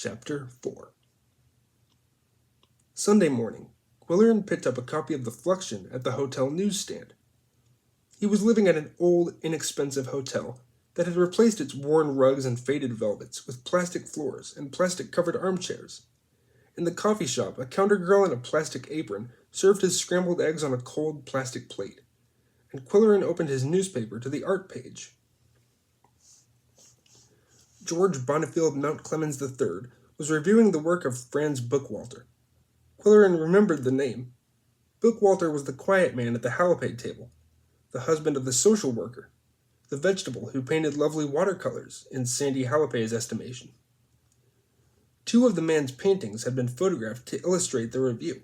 Chapter 4 Sunday morning, Quillerin picked up a copy of The Fluxion at the hotel newsstand. He was living at an old, inexpensive hotel that had replaced its worn rugs and faded velvets with plastic floors and plastic-covered armchairs. In the coffee shop, a counter girl in a plastic apron served his scrambled eggs on a cold plastic plate, and Quillerin opened his newspaper to the art page. George Bonifield Mount Clemens III was reviewing the work of Franz Bookwalter. Quillerin remembered the name. Bookwalter was the quiet man at the Halipay table, the husband of the social worker, the vegetable who painted lovely watercolors, in Sandy Halipay's estimation. Two of the man's paintings had been photographed to illustrate the review,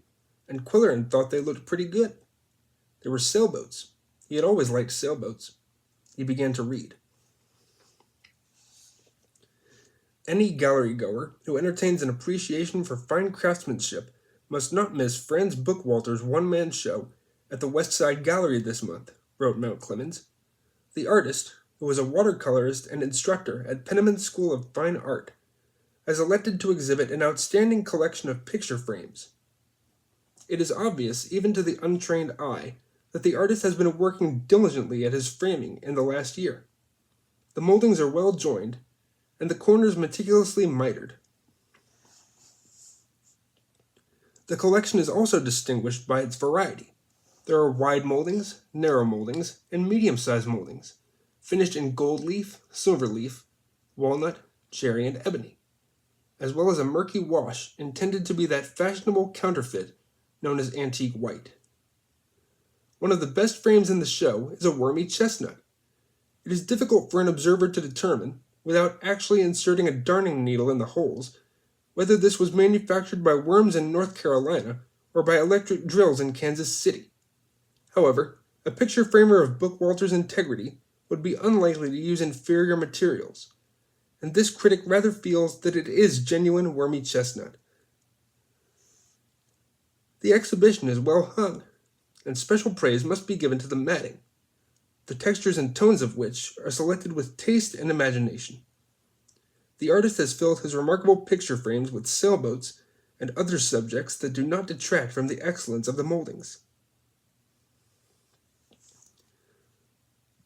and Quillerin thought they looked pretty good. They were sailboats. He had always liked sailboats. He began to read. Any gallery-goer who entertains an appreciation for fine craftsmanship must not miss Franz Bookwalter's one-man show at the West Side Gallery this month, wrote Mount Clemens. The artist, who was a watercolorist and instructor at Penniman's School of Fine Art, has elected to exhibit an outstanding collection of picture frames. It is obvious, even to the untrained eye, that the artist has been working diligently at his framing in the last year. The moldings are well joined, and the corners meticulously mitered. The collection is also distinguished by its variety. There are wide moldings, narrow moldings, and medium-sized moldings, finished in gold leaf, silver leaf, walnut, cherry, and ebony, as well as a murky wash intended to be that fashionable counterfeit known as antique white. One of the best frames in the show is a wormy chestnut. It is difficult for an observer to determine, without actually inserting a darning needle in the holes, whether this was manufactured by worms in North Carolina or by electric drills in Kansas City. However, a picture framer of Bookwalter's integrity would be unlikely to use inferior materials, and this critic rather feels that it is genuine wormy chestnut. The exhibition is well hung, and special praise must be given to the matting, the textures and tones of which are selected with taste and imagination. The artist has filled his remarkable picture frames with sailboats and other subjects that do not detract from the excellence of the moldings.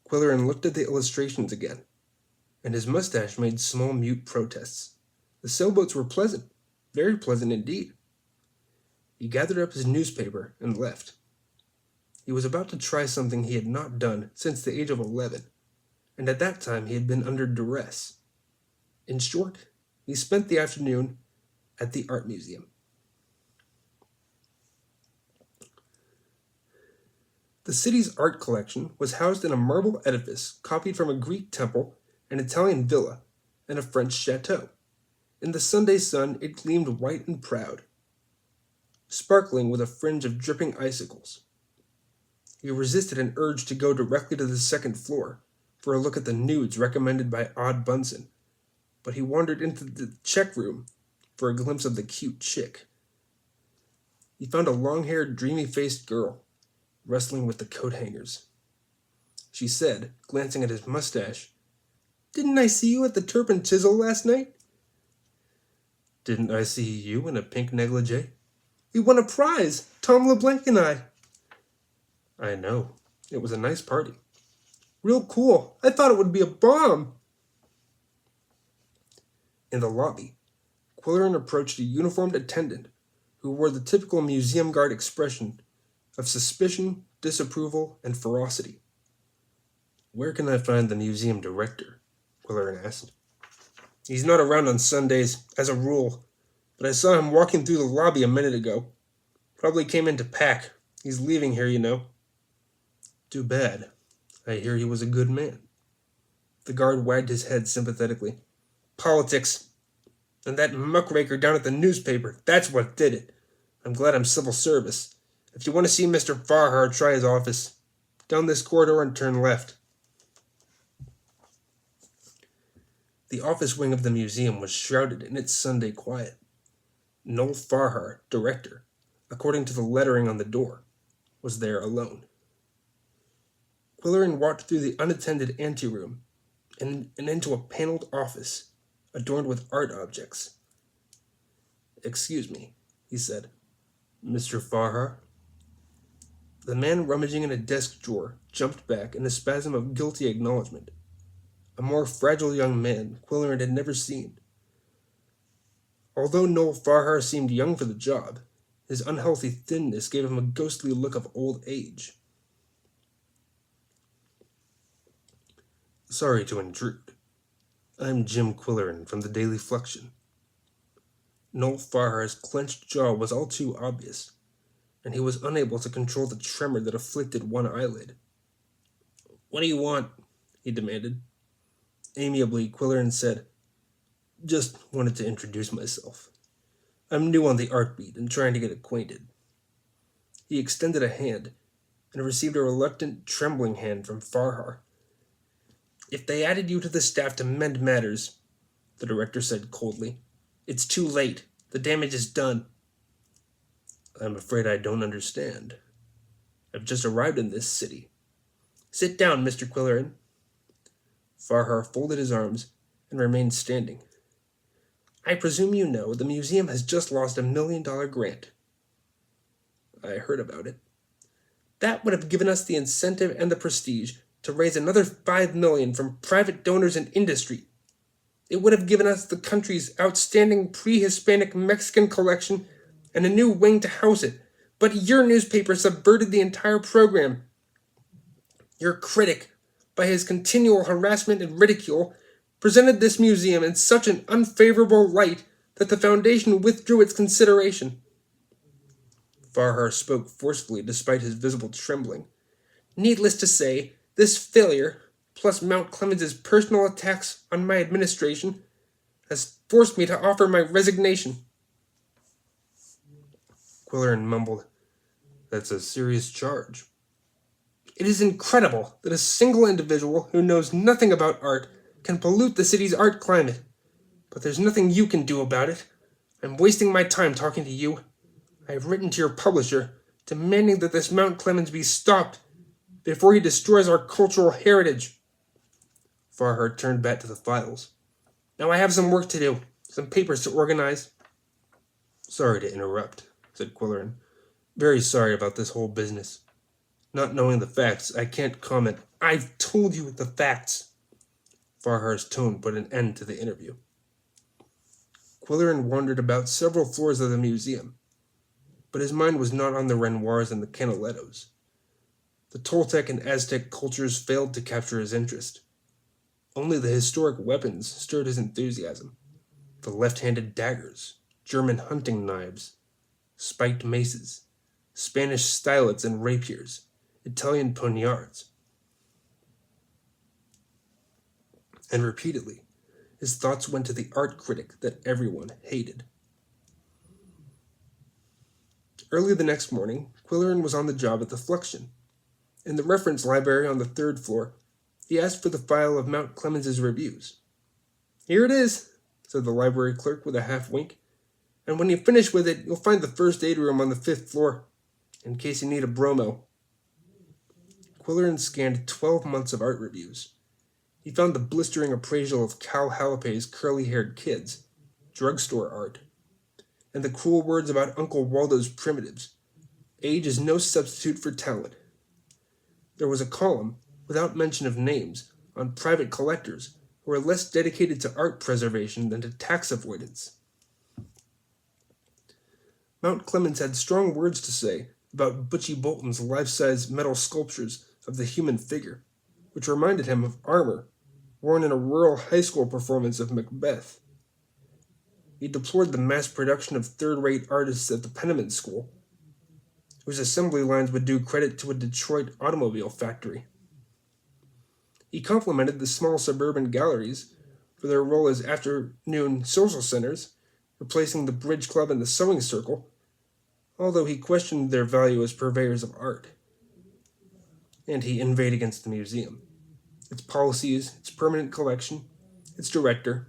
Quillerin looked at the illustrations again, and his mustache made small mute protests. The sailboats were pleasant, very pleasant indeed. He gathered up his newspaper and left. He was about to try something he had not done since the age of 11, and at that time he had been under duress. In short, he spent the afternoon at the art museum. The city's art collection was housed in a marble edifice copied from a Greek temple, an Italian villa, and a French chateau. In the Sunday sun it gleamed white and proud, sparkling with a fringe of dripping icicles. He resisted an urge to go directly to the second floor for a look at the nudes recommended by Odd Bunsen, but he wandered into the check room for a glimpse of the cute chick. He found a long-haired, dreamy-faced girl wrestling with the coat hangers. She said, glancing at his mustache, "Didn't I see you at the Turpin Chisel last night?" "Didn't I see you in a pink negligee?" "We won a prize, Tom LeBlanc and I." "I know. It was a nice party." "Real cool. I thought it would be a bomb." In the lobby, Quillerin approached a uniformed attendant who wore the typical museum guard expression of suspicion, disapproval, and ferocity. "Where can I find the museum director?" Quillerin asked. "He's not around on Sundays, as a rule, but I saw him walking through the lobby a minute ago. Probably came in to pack. He's leaving here, you know." "Too bad. I hear he was a good man." The guard wagged his head sympathetically. "Politics. And that muckraker down at the newspaper, that's what did it. I'm glad I'm civil service. If you want to see Mr. Farhar, try his office. Down this corridor and turn left." The office wing of the museum was shrouded in its Sunday quiet. Noel Farhar, director, according to the lettering on the door, was there alone. Quillerin walked through the unattended anteroom and into a paneled office adorned with art objects. "Excuse me," he said. "Mr. Farhar?" The man rummaging in a desk drawer jumped back in a spasm of guilty acknowledgment. A more fragile young man Quillerin had never seen. Although Noel Farhar seemed young for the job, his unhealthy thinness gave him a ghostly look of old age. "Sorry to intrude. I'm Jim Quillerin from the Daily Fluxion." Noel Farhar's clenched jaw was all too obvious, and he was unable to control the tremor that afflicted one eyelid. "What do you want?" he demanded. Amiably, Quillerin said, "Just wanted to introduce myself. I'm new on the art beat and trying to get acquainted." He extended a hand and received a reluctant, trembling hand from Farhar. "If they added you to the staff to mend matters," the director said coldly, "it's too late. The damage is done." "I'm afraid I don't understand. I've just arrived in this city." "Sit down, Mr. Quillerin." Farhar folded his arms and remained standing. "I presume you know the museum has just lost $1 million grant." "I heard about it." "That would have given us the incentive and the prestige to raise another $5 million from private donors and industry. It would have given us the country's outstanding pre-Hispanic Mexican collection and a new wing to house it. But your newspaper subverted the entire program. Your critic, by his continual harassment and ridicule, presented this museum in such an unfavorable light that the Foundation withdrew its consideration." Farhar spoke forcefully despite his visible trembling. "Needless to say, this failure, plus Mount Clemens's personal attacks on my administration, has forced me to offer my resignation." Quillerin mumbled, "That's a serious charge." "It is incredible that a single individual who knows nothing about art can pollute the city's art climate. But there's nothing you can do about it. I'm wasting my time talking to you. I have written to your publisher, demanding that this Mount Clemens be stopped before he destroys our cultural heritage." Farhar turned back to the files. "Now I have some work to do, some papers to organize." "Sorry to interrupt," said Quillerin. "Very sorry about this whole business. Not knowing the facts, I can't comment." "I've told you the facts." Farhar's tone put an end to the interview. Quillerin wandered about several floors of the museum, but his mind was not on the Renoirs and the Canalettos. The Toltec and Aztec cultures failed to capture his interest. Only the historic weapons stirred his enthusiasm. The left-handed daggers, German hunting knives, spiked maces, Spanish stylets and rapiers, Italian poniards. And repeatedly, his thoughts went to the art critic that everyone hated. Early the next morning, Quillerin was on the job at the Fluxion. In the reference library on the 3rd floor, he asked for the file of Mount Clemens's reviews. "Here it is," said the library clerk with a half-wink. "And when you finish with it, you'll find the first aid room on the 5th floor, in case you need a bromo." Quillerin scanned 12 months of art reviews. He found the blistering appraisal of Cal Hallapay's curly-haired kids, drugstore art, and the cruel words about Uncle Waldo's primitives. Age is no substitute for talent. There was a column, without mention of names, on private collectors who were less dedicated to art preservation than to tax avoidance. Mount Clemens had strong words to say about Butchie Bolton's life-size metal sculptures of the human figure, which reminded him of armor worn in a rural high school performance of Macbeth. He deplored the mass production of third-rate artists at the Penniman School, whose assembly lines would do credit to a Detroit automobile factory. He complimented the small suburban galleries for their role as afternoon social centers, replacing the Bridge Club and the Sewing Circle, although he questioned their value as purveyors of art. And he inveighed against the museum, its policies, its permanent collection, its director,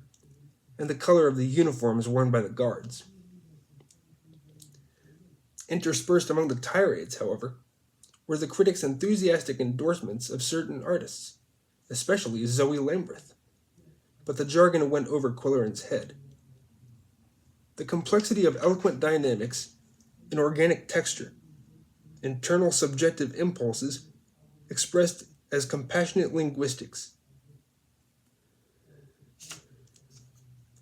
and the color of the uniforms worn by the guards. Interspersed among the tirades, however, were the critics' enthusiastic endorsements of certain artists, especially Zoe Lambreth. But the jargon went over Quillerin's head. The complexity of eloquent dynamics and organic texture, internal subjective impulses expressed as compassionate linguistics.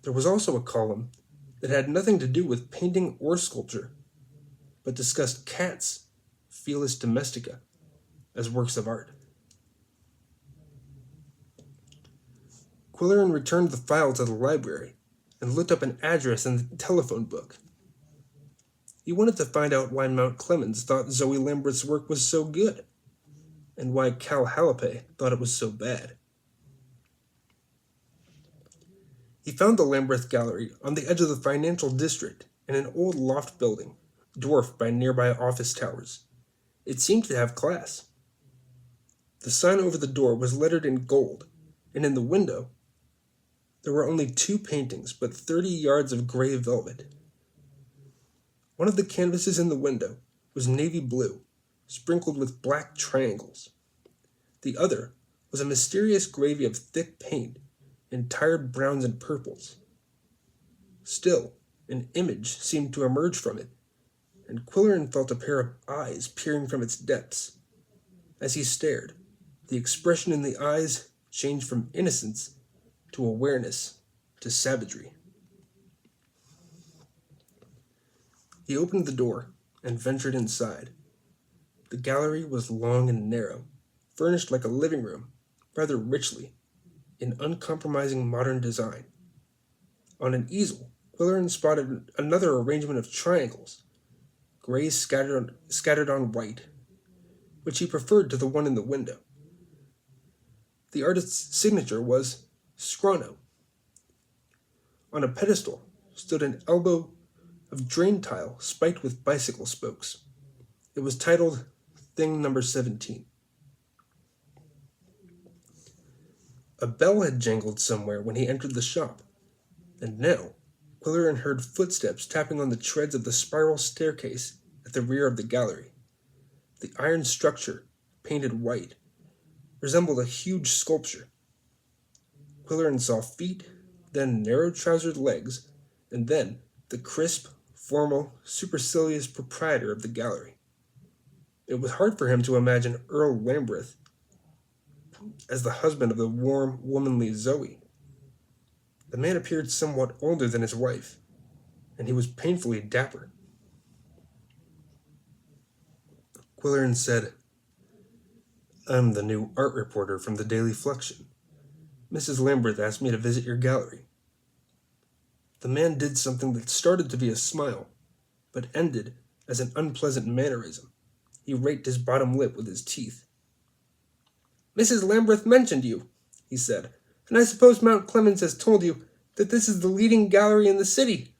There was also a column that had nothing to do with painting or sculpture, but discussed cats, Felis domestica, as works of art. Quillerin returned the file to the library and looked up an address in the telephone book. He wanted to find out why Mount Clemens thought Zoe Lamberth's work was so good, and why Cal Halape thought it was so bad. He found the Lamberth Gallery on the edge of the financial district in an old loft building, dwarfed by nearby office towers. It seemed to have class. The sign over the door was lettered in gold, and in the window, there were only 2 paintings, but 30 yards of gray velvet. One of the canvases in the window was navy blue, sprinkled with black triangles. The other was a mysterious gravy of thick paint in tired browns and purples. Still, an image seemed to emerge from it, and Quillerin felt a pair of eyes peering from its depths. As he stared, the expression in the eyes changed from innocence to awareness to savagery. He opened the door and ventured inside. The gallery was long and narrow, furnished like a living room, rather richly, in uncompromising modern design. On an easel, Quillerin spotted another arrangement of triangles, gray scattered on white, which he preferred to the one in the window. The artist's signature was Scrono. On a pedestal stood an elbow of drain tile spiked with bicycle spokes. It was titled Thing Number 17. A bell had jangled somewhere when he entered the shop, and now Quillerin heard footsteps tapping on the treads of the spiral staircase at the rear of the gallery. The iron structure, painted white, resembled a huge sculpture. Quillerin saw feet, then narrow-trousered legs, and then the crisp, formal, supercilious proprietor of the gallery. It was hard for him to imagine Earl Lamberth as the husband of the warm, womanly Zoe. The man appeared somewhat older than his wife, and he was painfully dapper. Quillerin said, "I'm the new art reporter from the Daily Fluxion. Mrs. Lamberth asked me to visit your gallery." The man did something that started to be a smile, but ended as an unpleasant mannerism. He raked his bottom lip with his teeth. "Mrs. Lamberth mentioned you," he said, "and I suppose Mount Clemens has told you that this is the leading gallery in the city.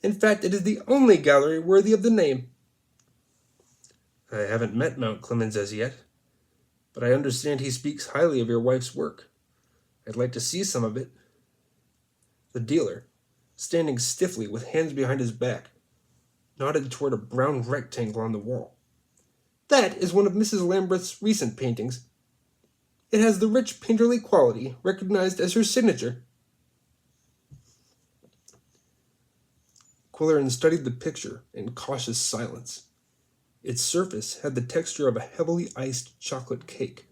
In fact, it is the only gallery worthy of the name." "I haven't met Mount Clemens as yet, but I understand he speaks highly of your wife's work. I'd like to see some of it." The dealer, standing stiffly with hands behind his back, nodded toward a brown rectangle on the wall. "That is one of Mrs. Lamberth's recent paintings. It has the rich painterly quality recognized as her signature." Quillerin studied the picture in cautious silence. Its surface had the texture of a heavily iced chocolate cake,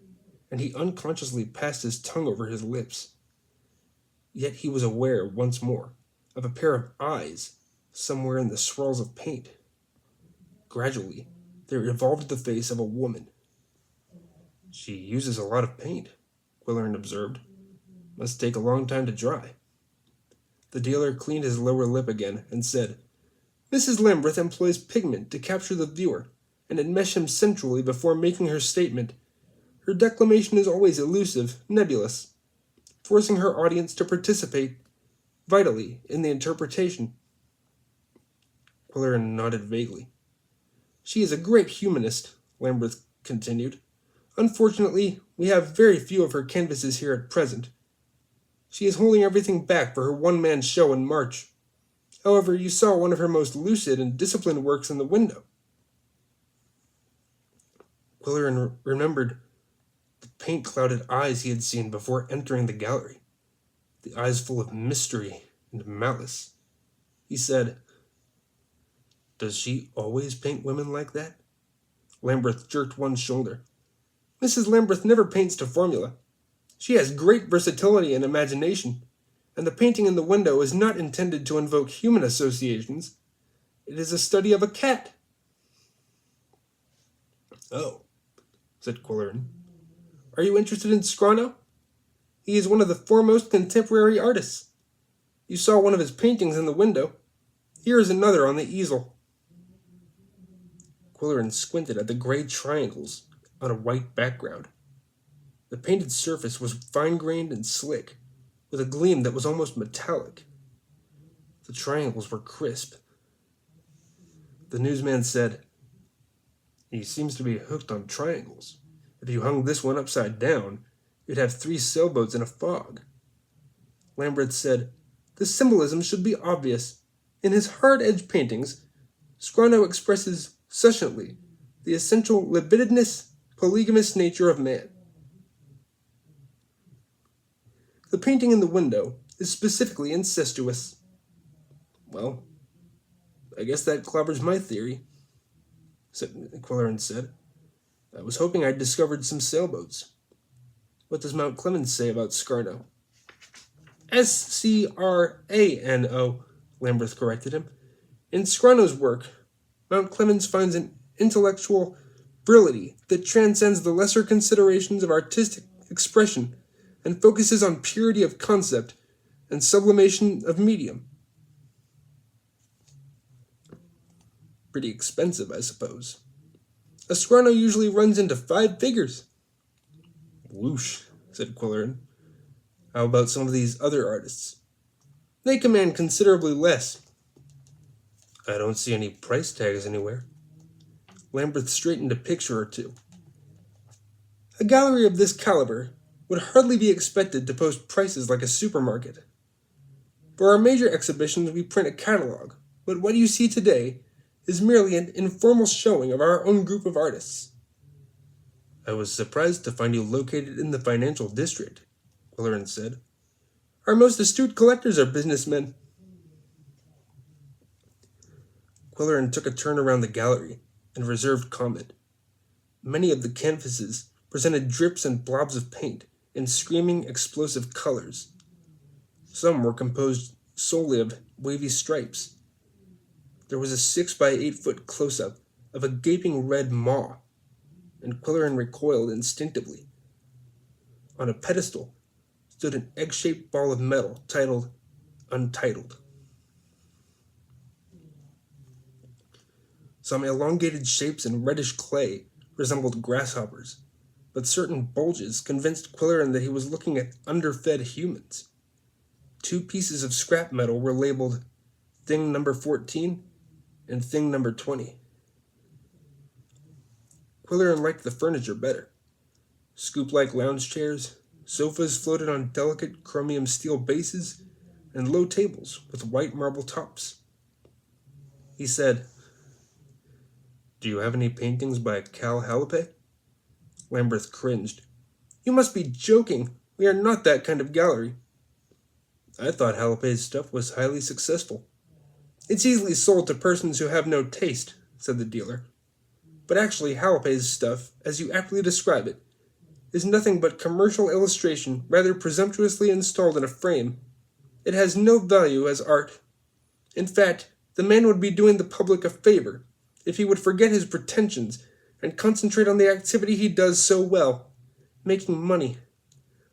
and he unconsciously passed his tongue over his lips. Yet he was aware, once more, of a pair of eyes somewhere in the swirls of paint. Gradually, there evolved the face of a woman. "She uses a lot of paint," Quillerin observed. "Must take a long time to dry." The dealer cleaned his lower lip again and said, "Mrs. Lamberth employs pigment to capture the viewer and enmesh him centrally before making her statement. Her declamation is always elusive, nebulous, forcing her audience to participate vitally in the interpretation." Quillerin nodded vaguely. "She is a great humanist," Lamberth continued. "Unfortunately, we have very few of her canvases here at present. She is holding everything back for her one-man show in March. However, you saw one of her most lucid and disciplined works in the window." Quillerin remembered the paint-clouded eyes he had seen before entering the gallery, the eyes full of mystery and malice. He said, "Does she always paint women like that?" Lambert jerked one shoulder. "Mrs. Lambert never paints to formula. She has great versatility and imagination, and the painting in the window is not intended to invoke human associations. It is a study of a cat." "Oh," said Quillerin. "Are you interested in Scrono? He is one of the foremost contemporary artists. You saw one of his paintings in the window. Here is another on the easel." Quillerin squinted at the gray triangles on a white background. The painted surface was fine-grained and slick, with a gleam that was almost metallic. The triangles were crisp. The newsman said, "He seems to be hooked on triangles. If you hung this one upside down, you'd have 3 sailboats in a fog." Lambert said, "The symbolism should be obvious. In his hard-edged paintings, Scrono expresses succinctly the essential libidinous, polygamous nature of man. The painting in the window is specifically incestuous." "Well, I guess that clobbers my theory," Quillerin said. "I was hoping I'd discovered some sailboats. What does Mount Clemens say about Scrono?" "Scrano," Lambert corrected him. "In Scrono's work, Mount Clemens finds an intellectual virility that transcends the lesser considerations of artistic expression and focuses on purity of concept and sublimation of medium." "Pretty expensive, I suppose." "A Scrono usually runs into 5 figures." "Whoosh," said Quillerin. "How about some of these other artists?" "They command considerably less." "I don't see any price tags anywhere." Lambert straightened a picture or two. "A gallery of this caliber would hardly be expected to post prices like a supermarket. For our major exhibitions we print a catalog, but what you see today is merely an informal showing of our own group of artists." "I was surprised to find you located in the financial district," Quillerin said. "Our most astute collectors are businessmen." Quillerin took a turn around the gallery and reserved comment. Many of the canvases presented drips and blobs of paint in screaming, explosive colors. Some were composed solely of wavy stripes. There was a 6 by 8 foot close-up of a gaping red maw, and Quillerin recoiled instinctively. On a pedestal stood an egg-shaped ball of metal titled Untitled. Some elongated shapes in reddish clay resembled grasshoppers, but certain bulges convinced Quillerin that he was looking at underfed humans. 2 pieces of scrap metal were labeled Thing Number 14 and Thing Number 20. Quillerin liked the furniture better. Scoop-like lounge chairs, sofas floated on delicate chromium steel bases, and low tables with white marble tops. He said, "Do you have any paintings by Cal Halape?" Lambert cringed. "You must be joking. We are not that kind of gallery." "I thought Halape's stuff was highly successful." "It's easily sold to persons who have no taste," said the dealer. "But actually Halape's stuff, as you aptly describe it, is nothing but commercial illustration rather presumptuously installed in a frame. It has no value as art. In fact, the man would be doing the public a favor if he would forget his pretensions and concentrate on the activity he does so well, making money.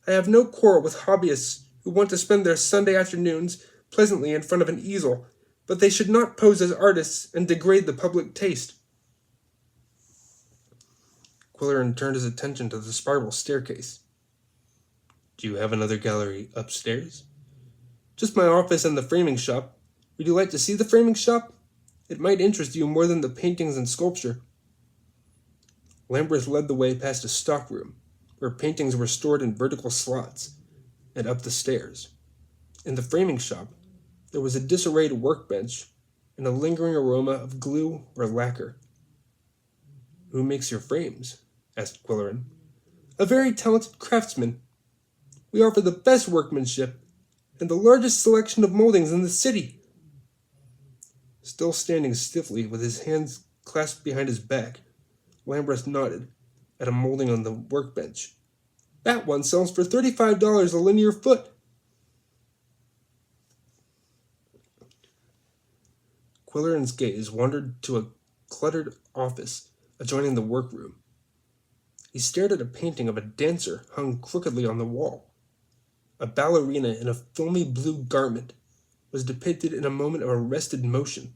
I have no quarrel with hobbyists who want to spend their Sunday afternoons pleasantly in front of an easel, but they should not pose as artists and degrade the public taste." Quillerin turned his attention to the spiral staircase. "Do you have another gallery upstairs?" "Just my office and the framing shop. Would you like to see the framing shop? It might interest you more than the paintings and sculpture." Lambert led the way past a stockroom, where paintings were stored in vertical slots, and up the stairs. In the framing shop, there was a disarrayed workbench and a lingering aroma of glue or lacquer. "Who makes your frames?" asked Quillerin. "A very talented craftsman. We offer the best workmanship and the largest selection of moldings in the city." Still standing stiffly with his hands clasped behind his back, Lambert nodded at a molding on the workbench. That one sells for $35 a linear foot. Quilleran's gaze wandered to a cluttered office adjoining the workroom. He stared at a painting of a dancer hung crookedly on the wall. A ballerina in a filmy blue garment was depicted in a moment of arrested motion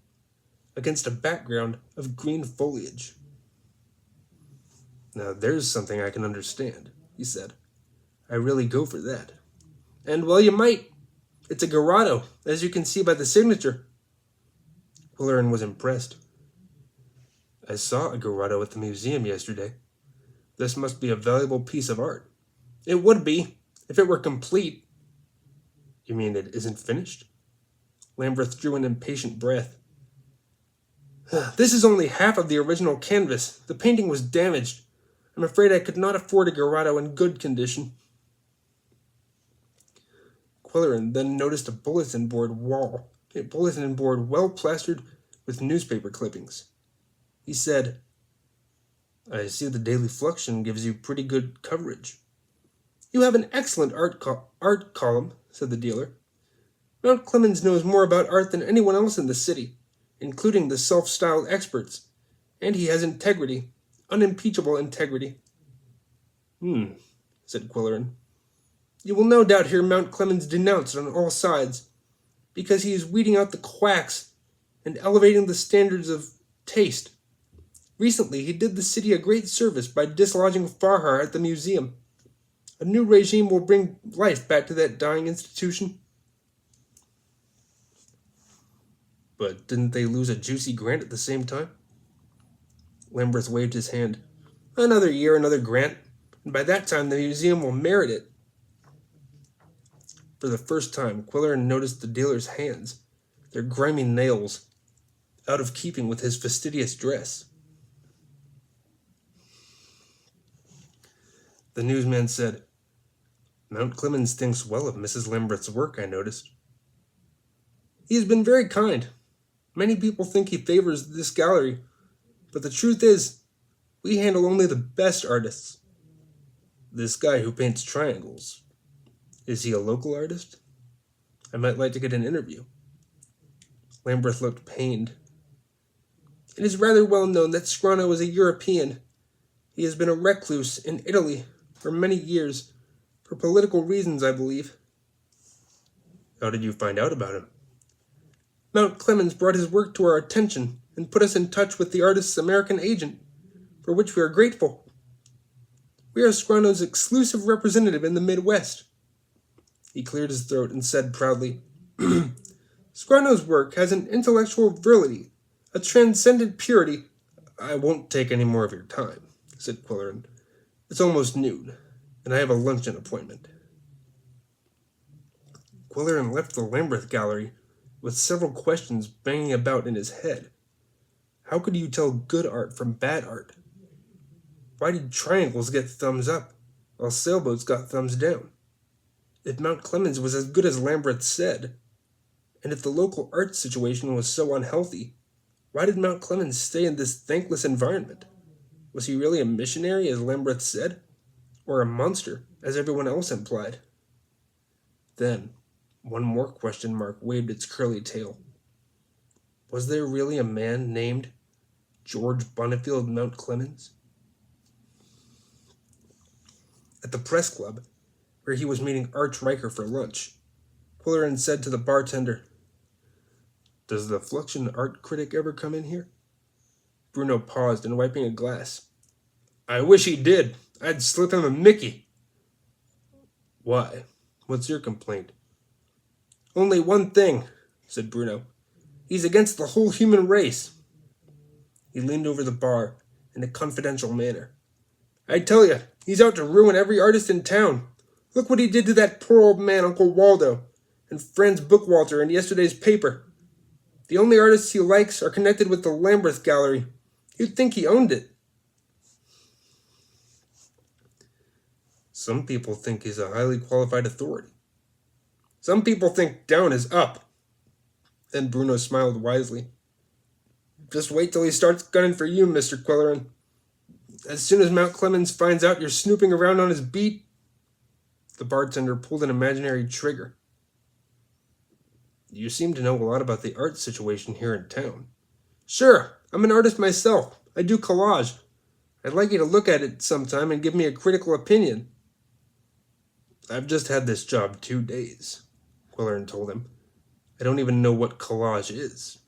against a background of green foliage. Now there's something I can understand, he said. I really go for that. And, well, you might. It's a Garotto, as you can see by the signature. Quilleran was impressed. I saw a Garotto at the museum yesterday. This must be a valuable piece of art. It would be, if it were complete. You mean it isn't finished? Lambert drew an impatient breath. This is only half of the original canvas. The painting was damaged. I'm afraid I could not afford a Garotto in good condition. Quilleran then noticed a bulletin board well plastered with newspaper clippings. He said, I see the Daily Fluxion gives you pretty good coverage. You have an excellent art column, said the dealer. Mount Clemens knows more about art than anyone else in the city, including the self-styled experts, and he has integrity, unimpeachable integrity. Said Quilleran. You will no doubt hear Mount Clemens denounced on all sides, because he is weeding out the quacks and elevating the standards of taste. Recently, he did the city a great service by dislodging Farhar at the museum. A new regime will bring life back to that dying institution. But didn't they lose a juicy grant at the same time? Lambert waved his hand. Another year, another grant, and by that time the museum will merit it. For the first time, Quilleran noticed the dealer's hands, their grimy nails, out of keeping with his fastidious dress. The newsman said, Mount Clemens thinks well of Mrs. Lambert's work, I noticed. He has been very kind. Many people think he favors this gallery, but the truth is, we handle only the best artists. This guy who paints triangles, is he a local artist? I might like to get an interview. Lambert looked pained. It is rather well known that Sgrano is a European. He has been a recluse in Italy for many years, for political reasons, I believe. How did you find out about him? Mount Clemens brought his work to our attention and put us in touch with the artist's American agent, for which we are grateful. We are Sgrano's exclusive representative in the Midwest. He cleared his throat and said proudly, Sgrano's work has an intellectual virility, a transcendent purity. I won't take any more of your time, said Quilleran. It's almost noon, and I have a luncheon appointment. Quilleran left the Lambert Gallery with several questions banging about in his head. How could you tell good art from bad art? Why did triangles get thumbs up, while sailboats got thumbs down? If Mount Clemens was as good as Lambert said, and if the local art situation was so unhealthy, why did Mount Clemens stay in this thankless environment? Was he really a missionary, as Lambert said? Or a monster, as everyone else implied? Then, one more question mark waved its curly tail. Was there really a man named George Bonifield Mount Clemens? At the press club, where he was meeting Arch Riker for lunch, Quilleran said to the bartender, Does the Fluxion art critic ever come in here? Bruno paused and wiping a glass. I wish he did. I'd slip him a Mickey. Why? What's your complaint? Only one thing, said Bruno. He's against the whole human race. He leaned over the bar in a confidential manner. I tell you, he's out to ruin every artist in town. Look what he did to that poor old man, Uncle Waldo, and Franz Bookwalter in yesterday's paper. The only artists he likes are connected with the Lambert Gallery. You'd think he owned it. Some people think he's a highly qualified authority. Some people think down is up. Then Bruno smiled wisely. Just wait till he starts gunning for you, Mr. Quellerin. As soon as Mount Clemens finds out you're snooping around on his beat, the bartender pulled an imaginary trigger. You seem to know a lot about the art situation here in town. Sure, I'm an artist myself. I do collage. I'd like you to look at it sometime and give me a critical opinion. I've just had this job 2 days, Quellerin told him. I don't even know what collage is.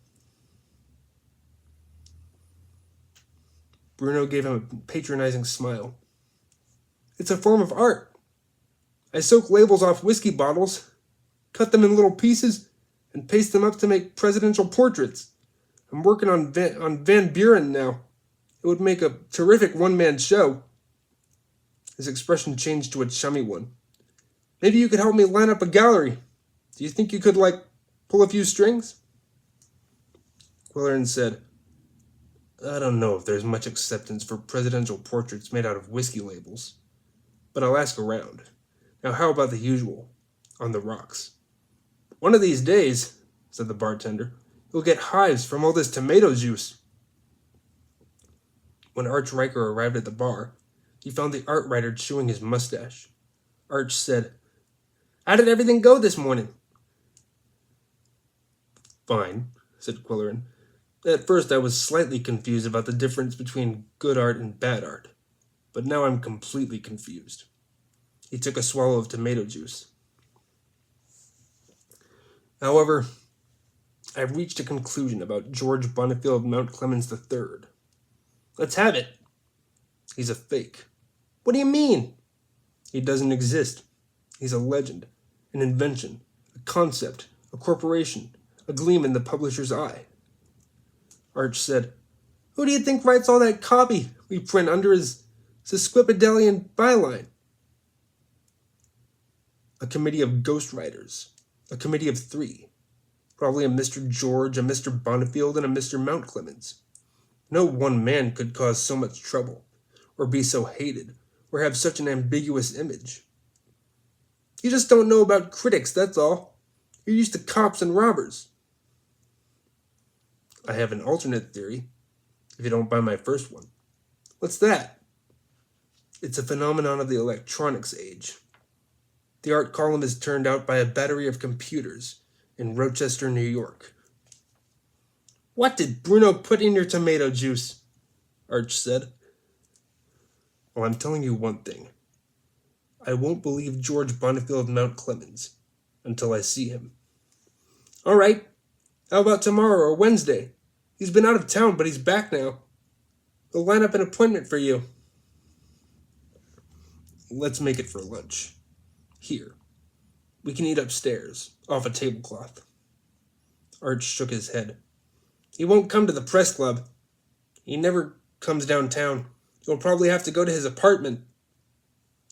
Bruno gave him a patronizing smile. It's a form of art. I soak labels off whiskey bottles, cut them in little pieces, and paste them up to make presidential portraits. I'm working on Van Buren now. It would make a terrific one-man show. His expression changed to a chummy one. Maybe you could help me line up a gallery. Do you think you could, pull a few strings? Quellerin said, I don't know if there's much acceptance for presidential portraits made out of whiskey labels, but I'll ask around. Now how about the usual, on the rocks? One of these days, said the bartender, you'll get hives from all this tomato juice. When Arch Riker arrived at the bar, he found the art writer chewing his mustache. Arch said, How did everything go this morning? Fine, said Quellerin. At first I was slightly confused about the difference between good art and bad art, but now I'm completely confused. He took a swallow of tomato juice. However, I've reached a conclusion about George Bonnfield Mount Clemens III. Let's have it. He's a fake. What do you mean? He doesn't exist. He's a legend, an invention, a concept, a corporation, a gleam in the publisher's eye. Arch said, Who do you think writes all that copy we print under his sesquipedalian byline? A committee of ghostwriters. A committee of 3. Probably a Mr. George, a Mr. Bonnfield, and a Mr. Mount Clemens. No one man could cause so much trouble, or be so hated, or have such an ambiguous image. You just don't know about critics, that's all. You're used to cops and robbers. I have an alternate theory, if you don't buy my first one. What's that? It's a phenomenon of the electronics age. The art column is turned out by a battery of computers in Rochester, New York. What did Bruno put in your tomato juice? Arch said. Well, I'm telling you one thing. I won't believe George Bonnfield Mount Clemens until I see him. All right. How about tomorrow or Wednesday? He's been out of town, but he's back now. He'll line up an appointment for you. Let's make it for lunch. Here. We can eat upstairs, off a tablecloth. Arch shook his head. He won't come to the press club. He never comes downtown. You'll probably have to go to his apartment.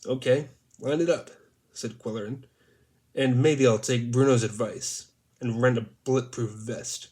Okay, line it up, said Quellerin. And maybe I'll take Bruno's advice and rent a bulletproof vest.